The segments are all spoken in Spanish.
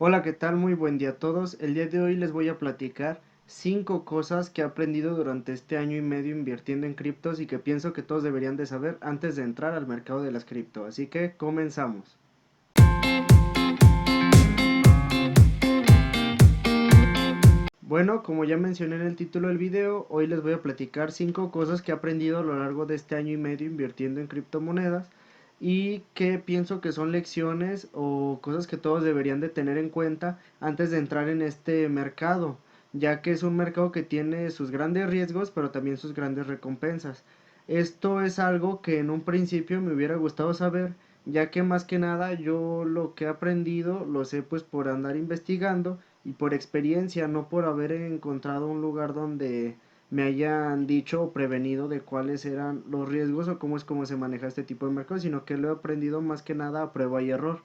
Hola, ¿qué tal? Muy buen día a todos. El día de hoy les voy a platicar 5 cosas que he aprendido durante este año y medio invirtiendo en criptos y que pienso que todos deberían de saber antes de entrar al mercado de las cripto. Así que comenzamos. Bueno, como ya mencioné en el título del video, hoy les voy a platicar 5 cosas que he aprendido a lo largo de este año y medio invirtiendo en criptomonedas y que pienso que son lecciones o cosas que todos deberían de tener en cuenta antes de entrar en este mercado, ya que es un mercado que tiene sus grandes riesgos pero también sus grandes recompensas. Esto es algo que en un principio me hubiera gustado saber, ya que más que nada yo lo que he aprendido lo sé pues por andar investigando y por experiencia, no por haber encontrado un lugar donde me hayan dicho o prevenido de cuáles eran los riesgos o cómo se maneja este tipo de mercado, sino que lo he aprendido más que nada a prueba y error.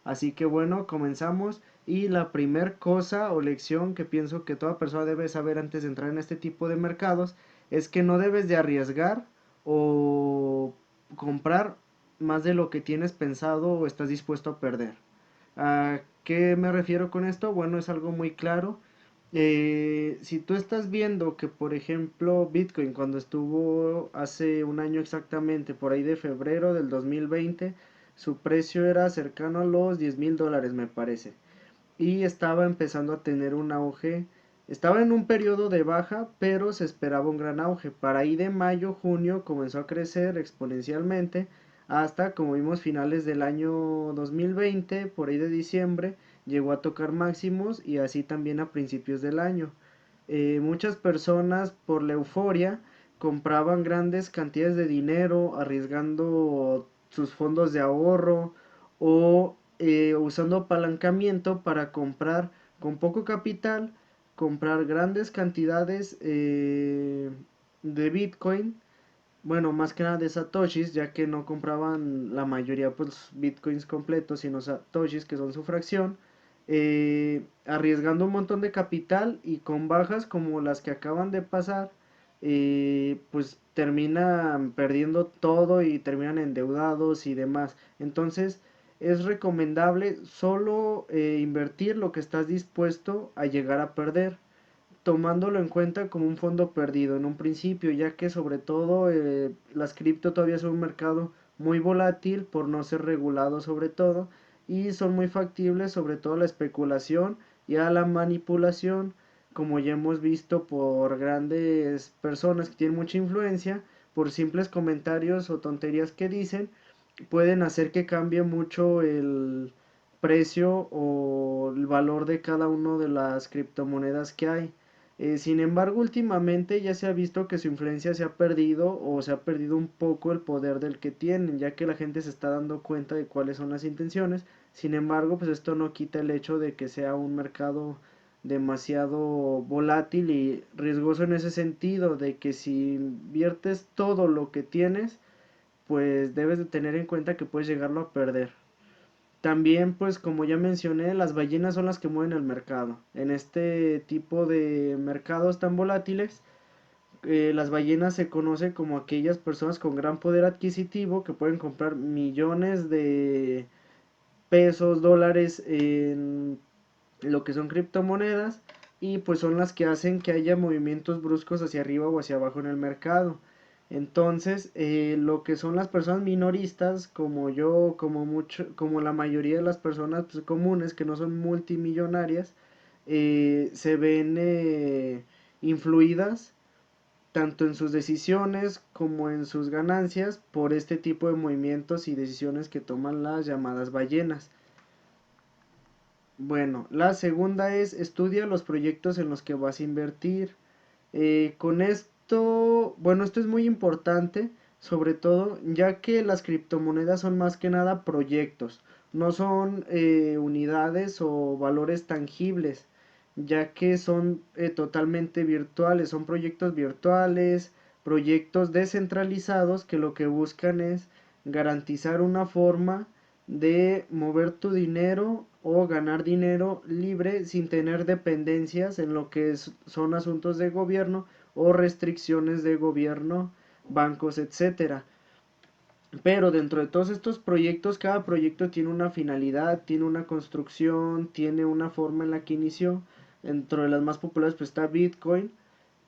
Así que bueno, comenzamos y la primer cosa o lección que pienso que toda persona debe saber antes de entrar en este tipo de mercados es que no debes de arriesgar o comprar más de lo que tienes pensado o estás dispuesto a perder. ¿A qué me refiero con esto? Bueno, es algo muy claro. Si tú estás viendo que, por ejemplo, Bitcoin, cuando estuvo hace un año exactamente, por ahí de febrero del 2020, su precio era cercano a los $10,000, me parece. Y estaba empezando a tener un auge. Estaba en un periodo de baja, pero se esperaba un gran auge. Para ahí de mayo, junio comenzó a crecer exponencialmente hasta, como vimos, finales del año 2020, por ahí de diciembre, llegó a tocar máximos y así también a principios del año. Muchas personas por la euforia compraban grandes cantidades de dinero, arriesgando sus fondos de ahorro o usando apalancamiento para comprar con poco capital, comprar grandes cantidades de Bitcoin, bueno, más que nada de satoshis, ya que no compraban la mayoría pues bitcoins completos, sino satoshis que son su fracción, arriesgando un montón de capital y con bajas como las que acaban de pasar, pues terminan perdiendo todo y terminan endeudados y demás. Entonces es recomendable solo invertir lo que estás dispuesto a llegar a perder, tomándolo en cuenta como un fondo perdido en un principio, ya que sobre todo las cripto todavía son un mercado muy volátil por no ser regulado sobre todo y son muy factibles sobre todo a la especulación y a la manipulación, como ya hemos visto por grandes personas que tienen mucha influencia, por simples comentarios o tonterías que dicen, pueden hacer que cambie mucho el precio o el valor de cada una de las criptomonedas que hay. Sin embargo, últimamente ya se ha visto que su influencia se ha perdido o se ha perdido un poco el poder del que tienen, ya que la gente se está dando cuenta de cuáles son las intenciones. Sin embargo, pues esto no quita el hecho de que sea un mercado demasiado volátil y riesgoso en ese sentido, de que si inviertes todo lo que tienes, pues debes de tener en cuenta que puedes llegarlo a perder. También, pues como ya mencioné, las ballenas son las que mueven el mercado. En este tipo de mercados tan volátiles, las ballenas se conocen como aquellas personas con gran poder adquisitivo que pueden comprar millones de pesos, dólares en lo que son criptomonedas y pues son las que hacen que haya movimientos bruscos hacia arriba o hacia abajo en el mercado. Entonces, lo que son las personas minoristas, como yo, como la mayoría de las personas pues, comunes que no son multimillonarias, se ven influidas tanto en sus decisiones como en sus ganancias por este tipo de movimientos y decisiones que toman las llamadas ballenas. Bueno, la segunda es estudia los proyectos en los que vas a invertir. Con esto, bueno, esto es muy importante, sobre todo ya que las criptomonedas son más que nada proyectos, no son unidades o valores tangibles, ya que son totalmente virtuales, son proyectos virtuales, proyectos descentralizados que lo que buscan es garantizar una forma de mover tu dinero o ganar dinero libre sin tener dependencias en lo que son asuntos de gobierno o restricciones de gobierno, bancos, etcétera. Pero dentro de todos estos proyectos, cada proyecto tiene una finalidad, tiene una construcción, tiene una forma en la que inició. Dentro de las más populares pues está Bitcoin,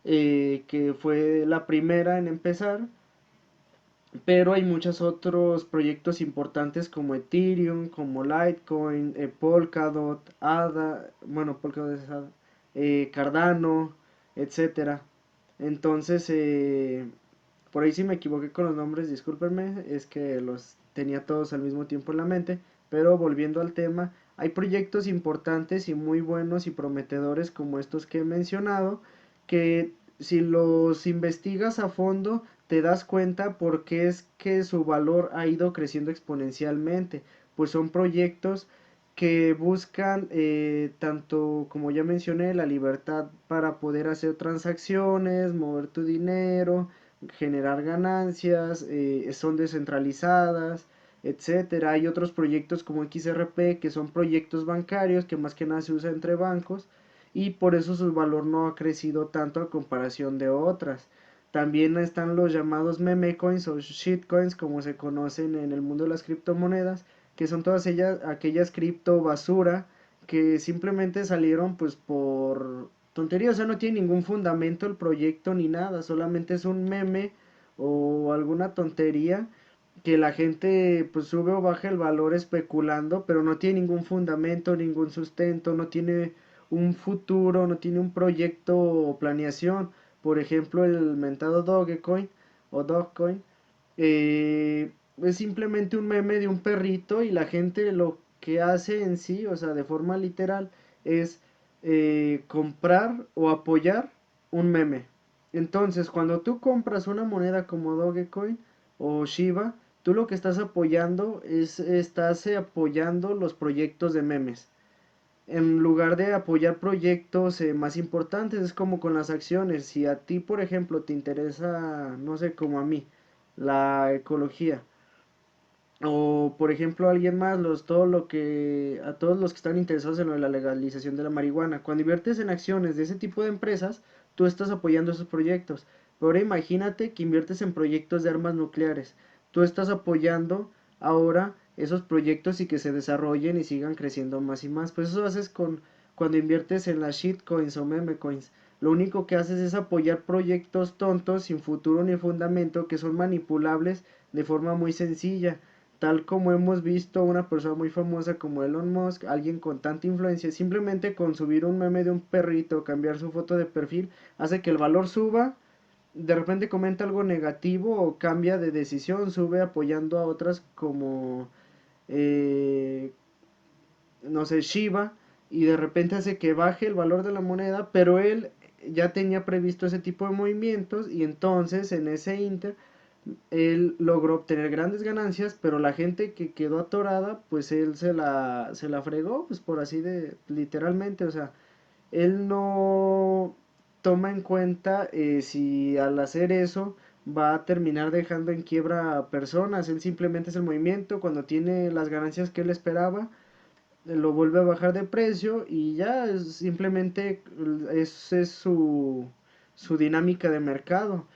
que fue la primera en empezar, pero hay muchos otros proyectos importantes como Ethereum, como Litecoin, Polkadot, ADA, bueno, Polkadot es ADA, Cardano, etcétera. Entonces, por ahí si me equivoqué con los nombres, discúlpenme, es que los tenía todos al mismo tiempo en la mente, pero volviendo al tema, hay proyectos importantes y muy buenos y prometedores como estos que he mencionado, que si los investigas a fondo, te das cuenta por qué es que su valor ha ido creciendo exponencialmente, pues son proyectos que buscan tanto como ya mencioné la libertad para poder hacer transacciones, mover tu dinero, generar ganancias, son descentralizadas, etcétera. Hay otros proyectos como XRP que son proyectos bancarios que más que nada se usan entre bancos y por eso su valor no ha crecido tanto a comparación de otras. También están los llamados meme coins o shitcoins como se conocen en el mundo de las criptomonedas, que son todas ellas aquellas cripto basura que simplemente salieron pues por tontería, o sea, no tiene ningún fundamento el proyecto ni nada, solamente es un meme o alguna tontería que la gente pues sube o baja el valor especulando, pero no tiene ningún fundamento, ningún sustento, no tiene un futuro, no tiene un proyecto o planeación. Por ejemplo, el mentado Dogecoin o Dogecoin es simplemente un meme de un perrito y la gente lo que hace en sí, o sea, de forma literal, es comprar o apoyar un meme. Entonces, cuando tú compras una moneda como Dogecoin o Shiba, tú lo que estás apoyando es, estás apoyando los proyectos de memes en lugar de apoyar proyectos más importantes. Es como con las acciones. Si a ti, por ejemplo, te interesa, no sé, como a mí, la ecología, o por ejemplo a alguien más, todo lo que, a todos los que están interesados en lo de la legalización de la marihuana, cuando inviertes en acciones de ese tipo de empresas, tú estás apoyando esos proyectos. Pero ahora imagínate que inviertes en proyectos de armas nucleares. Tú estás apoyando ahora esos proyectos y que se desarrollen y sigan creciendo más y más. Pues eso haces con cuando inviertes en las shitcoins o meme coins. Lo único que haces es apoyar proyectos tontos, sin futuro ni fundamento, que son manipulables de forma muy sencilla. Tal como hemos visto a una persona muy famosa como Elon Musk, alguien con tanta influencia, simplemente con subir un meme de un perrito, cambiar su foto de perfil, hace que el valor suba, de repente comenta algo negativo o cambia de decisión, sube apoyando a otras como, eh, no sé, Shiba, y de repente hace que baje el valor de la moneda, pero él ya tenía previsto ese tipo de movimientos y entonces en ese inter él logró obtener grandes ganancias, pero la gente que quedó atorada, pues él se la fregó, pues por así de, literalmente, o sea, él no toma en cuenta si al hacer eso va a terminar dejando en quiebra a personas, él simplemente es el movimiento, cuando tiene las ganancias que él esperaba, lo vuelve a bajar de precio y ya simplemente es su dinámica de mercado.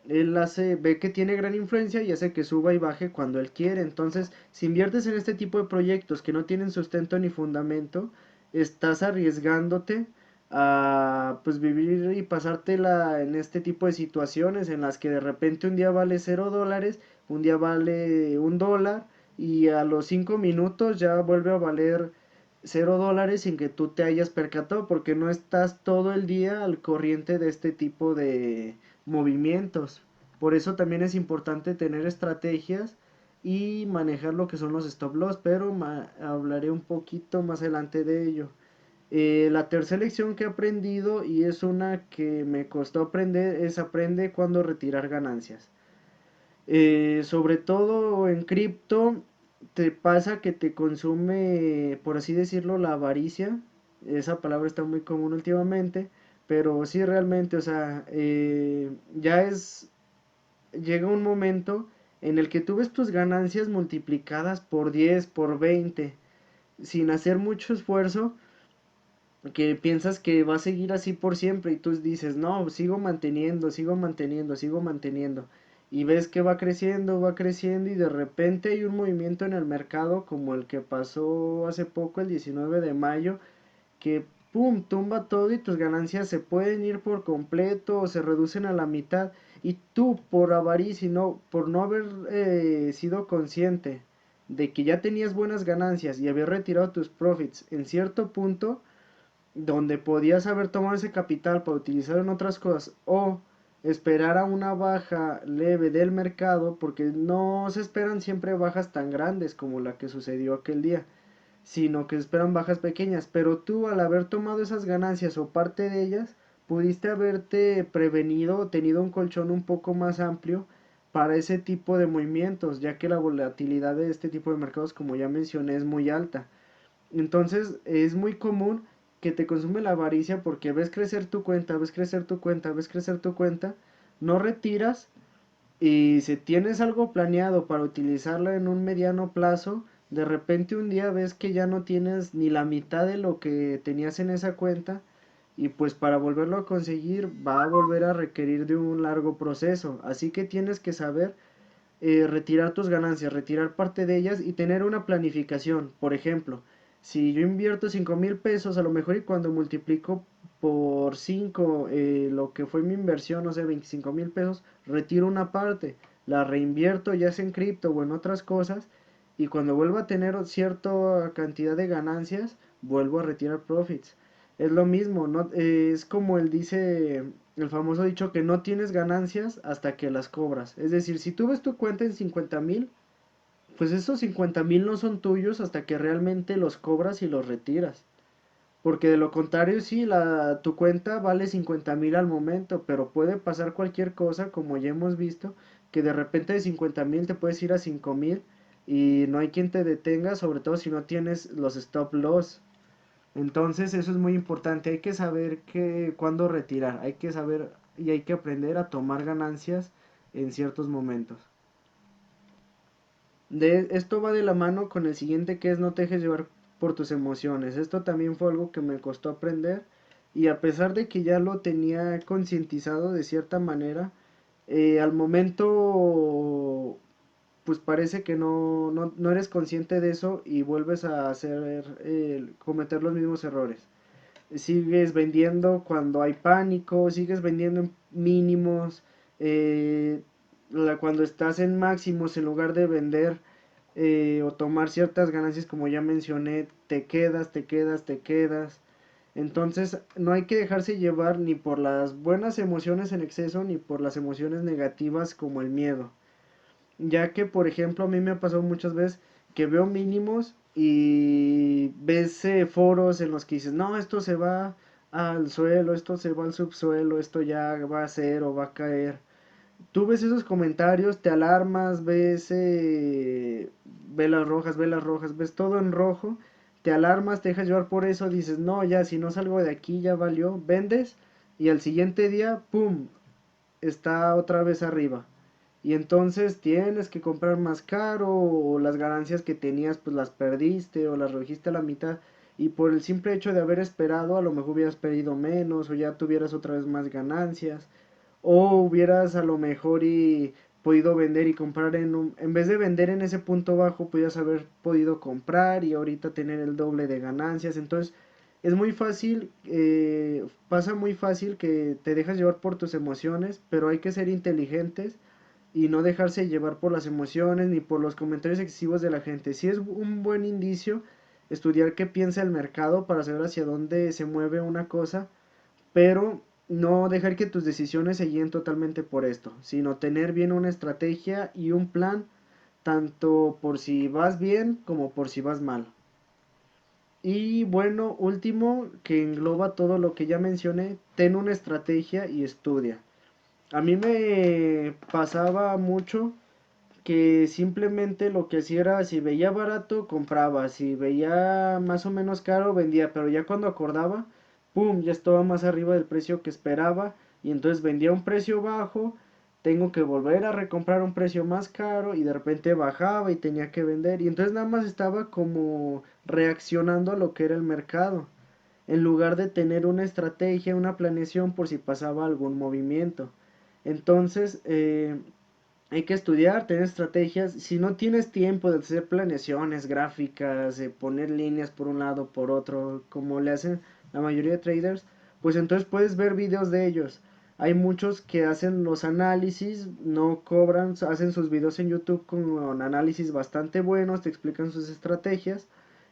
Él hace, ve que tiene gran influencia y hace que suba y baje cuando él quiere. Entonces, si inviertes en este tipo de proyectos que no tienen sustento ni fundamento, estás arriesgándote a pues vivir y pasártela en este tipo de situaciones en las que de repente un día vale $0, un día vale $1 y a los 5 minutos ya vuelve a valer $0 sin que tú te hayas percatado porque no estás todo el día al corriente de este tipo de movimientos. Por eso también es importante tener estrategias y manejar lo que son los stop loss, pero hablaré un poquito más adelante de ello. La tercera lección que he aprendido y es una que me costó aprender es aprende cuándo retirar ganancias. Sobre todo en cripto te pasa que te consume, por así decirlo, la avaricia. Esa palabra está muy común últimamente, pero sí realmente, o sea, ya es, llega un momento en el que tú ves tus ganancias multiplicadas por 10 por 20 sin hacer mucho esfuerzo, que piensas que va a seguir así por siempre y tú dices, no, sigo manteniendo, sigo manteniendo, sigo manteniendo. y ves que va creciendo y de repente hay un movimiento en el mercado como el que pasó hace poco, el 19 de mayo, que pum, tumba todo y tus ganancias se pueden ir por completo o se reducen a la mitad y tú por avaricia y no, por no haber sido consciente de que ya tenías buenas ganancias y haber retirado tus profits en cierto punto donde podías haber tomado ese capital para utilizar en otras cosas o esperar a una baja leve del mercado porque no se esperan siempre bajas tan grandes como la que sucedió aquel día, sino que se esperan bajas pequeñas, pero tú al haber tomado esas ganancias o parte de ellas, pudiste haberte prevenido o tenido un colchón un poco más amplio para ese tipo de movimientos, ya que la volatilidad de este tipo de mercados, como ya mencioné, es muy alta. Entonces es muy común que te consume la avaricia porque ves crecer tu cuenta, ves crecer tu cuenta, ves crecer tu cuenta, no retiras y si tienes algo planeado para utilizarlo en un mediano plazo, de repente un día ves que ya no tienes ni la mitad de lo que tenías en esa cuenta y pues para volverlo a conseguir va a volver a requerir de un largo proceso. Así que tienes que saber retirar tus ganancias, retirar parte de ellas y tener una planificación. Por ejemplo, si yo invierto 5,000 pesos, a lo mejor y cuando multiplico por 5 lo que fue mi inversión, no sé, 25,000 pesos, retiro una parte, la reinvierto ya sea en cripto o en otras cosas y cuando vuelva a tener cierta cantidad de ganancias, vuelvo a retirar profits. Es lo mismo, ¿no? Es como él dice el famoso dicho que no tienes ganancias hasta que las cobras. Es decir, si tú ves tu cuenta en 50,000, pues esos 50,000 no son tuyos hasta que realmente los cobras y los retiras. Porque de lo contrario, sí, tu cuenta vale 50,000 al momento, pero puede pasar cualquier cosa, como ya hemos visto, que de repente de 50,000 te puedes ir a 5,000 y no hay quien te detenga, sobre todo si no tienes los stop loss. Entonces eso es muy importante, hay que saber cuándo retirar, hay que saber y hay que aprender a tomar ganancias en ciertos momentos. Esto va de la mano con el siguiente que es no te dejes llevar por tus emociones. Esto también fue algo que me costó aprender y a pesar de que ya lo tenía concientizado de cierta manera, al momento pues parece que no eres consciente de eso y vuelves a hacer cometer los mismos errores. Sigues vendiendo cuando hay pánico, sigues vendiendo en mínimos, eh, cuando estás en máximos en lugar de vender o tomar ciertas ganancias como ya mencioné, te quedas, te quedas, te quedas. Entonces no hay que dejarse llevar ni por las buenas emociones en exceso ni por las emociones negativas como el miedo. Ya que, por ejemplo, a mí me ha pasado muchas veces que veo mínimos y ves foros en los que dices, no, esto se va al suelo, esto se va al subsuelo, esto ya va a ser o va a caer. Tú ves esos comentarios, te alarmas, ves velas rojas, ves todo en rojo, te alarmas, te dejas llevar por eso, dices, no, ya, si no salgo de aquí ya valió, vendes y al siguiente día, ¡pum!, está otra vez arriba. Y entonces tienes que comprar más caro o las ganancias que tenías pues las perdiste o las redujiste a la mitad. Y por el simple hecho de haber esperado a lo mejor hubieras perdido menos o ya tuvieras otra vez más ganancias. O hubieras a lo mejor y podido vender y comprar en vez de vender en ese punto bajo, pudieras haber podido comprar y ahorita tener el doble de ganancias. Entonces es muy fácil, pasa muy fácil que te dejas llevar por tus emociones, pero hay que ser inteligentes y no dejarse llevar por las emociones ni por los comentarios excesivos de la gente. Sí es un buen indicio estudiar qué piensa el mercado para saber hacia dónde se mueve una cosa, pero no dejar que tus decisiones se guíen totalmente por esto, sino tener bien una estrategia y un plan, tanto por si vas bien como por si vas mal. Y bueno, último, que engloba todo lo que ya mencioné, ten una estrategia y estudia. A mí me pasaba mucho que simplemente lo que hacía era, si veía barato, compraba, si veía más o menos caro, vendía, pero ya cuando acordaba, ¡pum!, ya estaba más arriba del precio que esperaba y entonces vendía a un precio bajo, tengo que volver a recomprar a un precio más caro y de repente bajaba y tenía que vender y entonces nada más estaba como reaccionando a lo que era el mercado, en lugar de tener una estrategia, una planeación por si pasaba algún movimiento. Entonces, Hay que estudiar, tener estrategias. Si no tienes tiempo de hacer planeaciones gráficas, de poner líneas por un lado, por otro, como le hacen la mayoría de traders, pues entonces puedes ver videos de ellos. Hay muchos que hacen los análisis, no cobran, hacen sus videos en YouTube con análisis bastante buenos, te explican sus estrategias.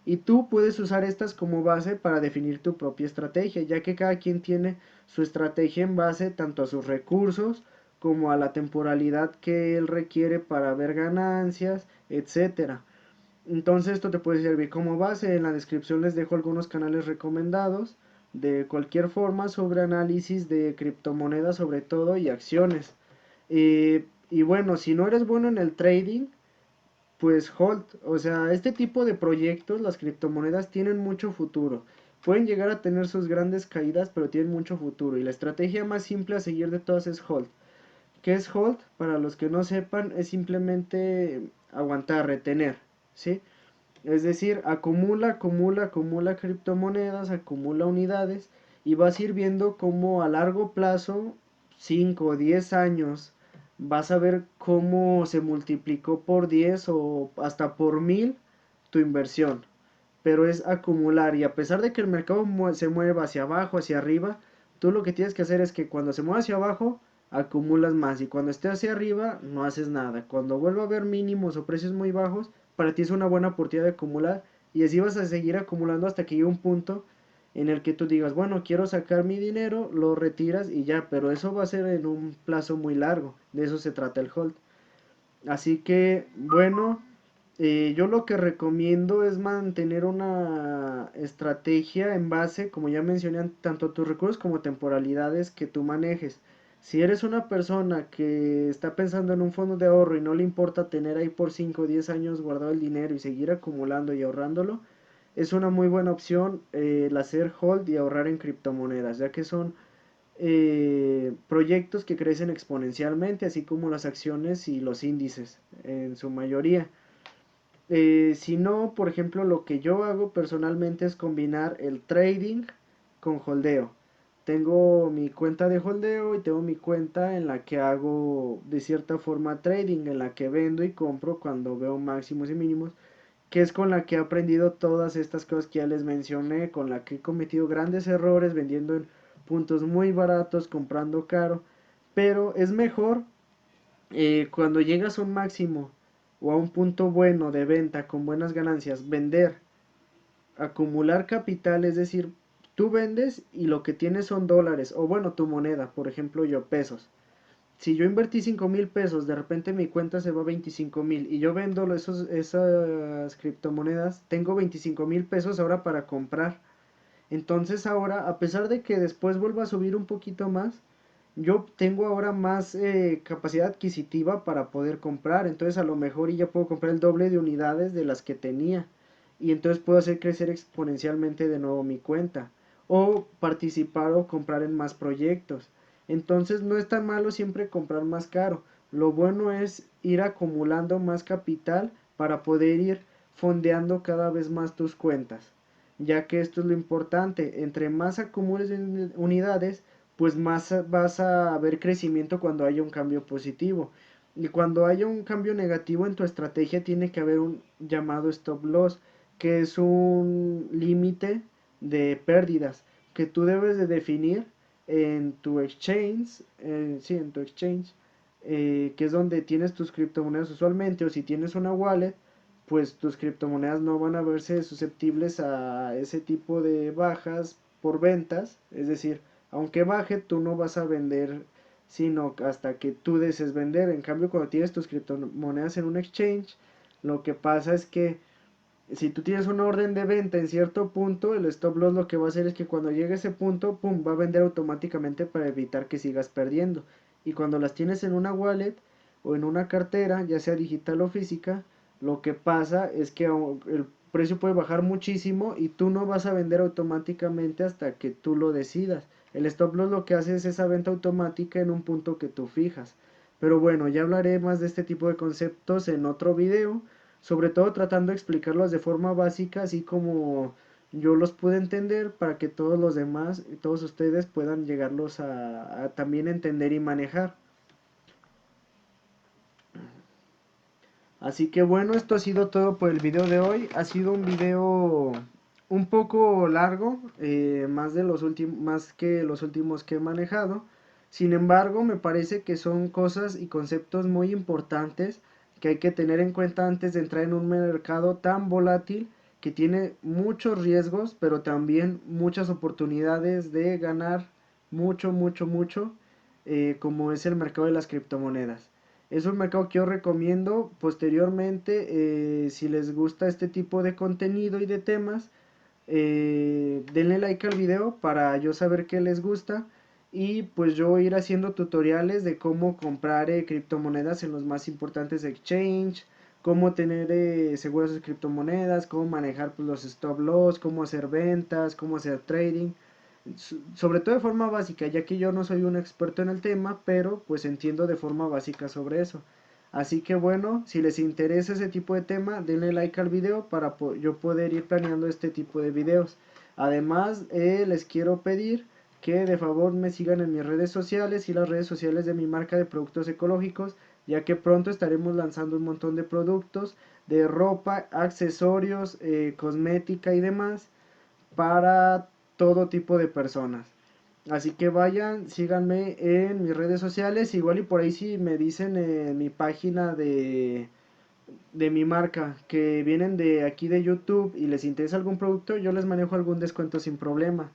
Y tú puedes usar estas como base para definir tu propia estrategia, ya que cada quien tiene su estrategia en base tanto a sus recursos, como a la temporalidad que él requiere para ver ganancias, etcétera. Entonces esto te puede servir como base. En la descripción les dejo algunos canales recomendados de cualquier forma sobre análisis de criptomonedas sobre todo y acciones. Y bueno, si no eres bueno en el trading, pues hold. O sea, este tipo de proyectos, las criptomonedas, tienen mucho futuro. Pueden llegar a tener sus grandes caídas, pero tienen mucho futuro. Y la estrategia más simple a seguir de todas es hold. ¿Qué es hold? Para los que no sepan, es simplemente aguantar, retener, ¿sí? Es decir, acumula, acumula, acumula criptomonedas, acumula unidades y vas a ir viendo cómo a largo plazo, 5 o 10 años, vas a ver cómo se multiplicó por 10 o hasta por 1000 tu inversión. Pero es acumular y a pesar de que el mercado se mueva hacia abajo, hacia arriba, tú lo que tienes que hacer es que cuando se mueva hacia abajo, acumulas más y cuando esté hacia arriba, no haces nada. Cuando vuelva a haber mínimos o precios muy bajos, para ti es una buena oportunidad de acumular y así vas a seguir acumulando hasta que llegue un punto en el que tú digas, bueno, quiero sacar mi dinero, lo retiras y ya, pero eso va a ser en un plazo muy largo, de eso se trata el hold. Así que, bueno, yo lo que recomiendo es mantener una estrategia en base, como ya mencioné, tanto a tus recursos como temporalidades que tú manejes. Si eres una persona que está pensando en un fondo de ahorro y no le importa tener ahí por 5 o 10 años guardado el dinero y seguir acumulando y ahorrándolo, es una muy buena opción el hacer hold y ahorrar en criptomonedas, ya que son proyectos que crecen exponencialmente, así como las acciones y los índices en su mayoría. Si no, por ejemplo, lo que yo hago personalmente es combinar el trading con holdeo. Tengo mi cuenta de holdeo y tengo mi cuenta en la que hago de cierta forma trading, en la que vendo y compro cuando veo máximos y mínimos, que es con la que he aprendido todas estas cosas que ya les mencioné, con la que he cometido grandes errores vendiendo en puntos muy baratos, comprando caro, pero es mejor cuando llegas a un máximo o a un punto bueno de venta con buenas ganancias, vender, acumular capital, es decir, tú vendes y lo que tienes son dólares, o bueno, tu moneda, por ejemplo yo, pesos. Si yo invertí 5,000 pesos, de repente mi cuenta se va a 25,000 y yo vendo esas criptomonedas, tengo 25,000 pesos ahora para comprar. Entonces ahora, a pesar de que después vuelva a subir un poquito más, yo tengo ahora más capacidad adquisitiva para poder comprar. Entonces a lo mejor ya puedo comprar el doble de unidades de las que tenía. Y entonces puedo hacer crecer exponencialmente de nuevo mi cuenta. O participar o comprar en más proyectos. Entonces no es tan malo siempre comprar más caro. Lo bueno es ir acumulando más capital para poder ir fondeando cada vez más tus cuentas, ya que esto es lo importante, entre más acumules unidades, pues más vas a ver crecimiento cuando haya un cambio positivo. Y cuando haya un cambio negativo en tu estrategia tiene que haber un llamado stop loss, que es un límite de pérdidas que tú debes de definir en tu exchange, sí, en tu exchange, que es donde tienes tus criptomonedas usualmente, o si tienes una wallet, pues tus criptomonedas no van a verse susceptibles a ese tipo de bajas por ventas, es decir, aunque baje, tú no vas a vender sino hasta que tú desees vender. En cambio, cuando tienes tus criptomonedas en un exchange, lo que pasa es que si tú tienes una orden de venta en cierto punto, el stop loss lo que va a hacer es que cuando llegue a ese punto, pum, va a vender automáticamente para evitar que sigas perdiendo. Y cuando las tienes en una wallet o en una cartera, ya sea digital o física, lo que pasa es que el precio puede bajar muchísimo y tú no vas a vender automáticamente hasta que tú lo decidas. El stop loss lo que hace es esa venta automática en un punto que tú fijas. Pero bueno, ya hablaré más de este tipo de conceptos en otro video, sobre todo tratando de explicarlos de forma básica, así como yo los pude entender, para que todos los demás, todos ustedes puedan llegarlos a también entender y manejar. Así que bueno, esto ha sido todo por el video de hoy. Ha sido un video un poco largo, más que los últimos que he manejado. Sin embargo, me parece que son cosas y conceptos muy importantes que hay que tener en cuenta antes de entrar en un mercado tan volátil que tiene muchos riesgos, pero también muchas oportunidades de ganar mucho, mucho, mucho, como es el mercado de las criptomonedas. Es un mercado que yo recomiendo posteriormente. Si les gusta este tipo de contenido y de temas, denle like al video para yo saber qué les gusta, y pues yo ir haciendo tutoriales de cómo comprar criptomonedas en los más importantes exchange, cómo tener seguras sus criptomonedas, cómo manejar pues, los stop loss, cómo hacer ventas, cómo hacer trading, sobre todo de forma básica, ya que yo no soy un experto en el tema, pero pues entiendo de forma básica sobre eso. Así que bueno, si les interesa ese tipo de tema, denle like al video para yo poder ir planeando este tipo de videos. Además, les quiero pedir que de favor me sigan en mis redes sociales y las redes sociales de mi marca de productos ecológicos, ya que pronto estaremos lanzando un montón de productos de ropa, accesorios, cosmética y demás para todo tipo de personas. Así que vayan, síganme en mis redes sociales, igual y por ahí si me dicen en mi página de mi marca que vienen de aquí de YouTube y les interesa algún producto, yo les manejo algún descuento sin problema.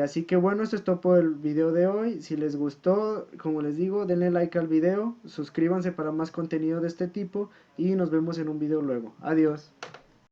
Así que bueno, esto es todo por el video de hoy. Si les gustó, como les digo, denle like al video, suscríbanse para más contenido de este tipo y nos vemos en un video luego. Adiós.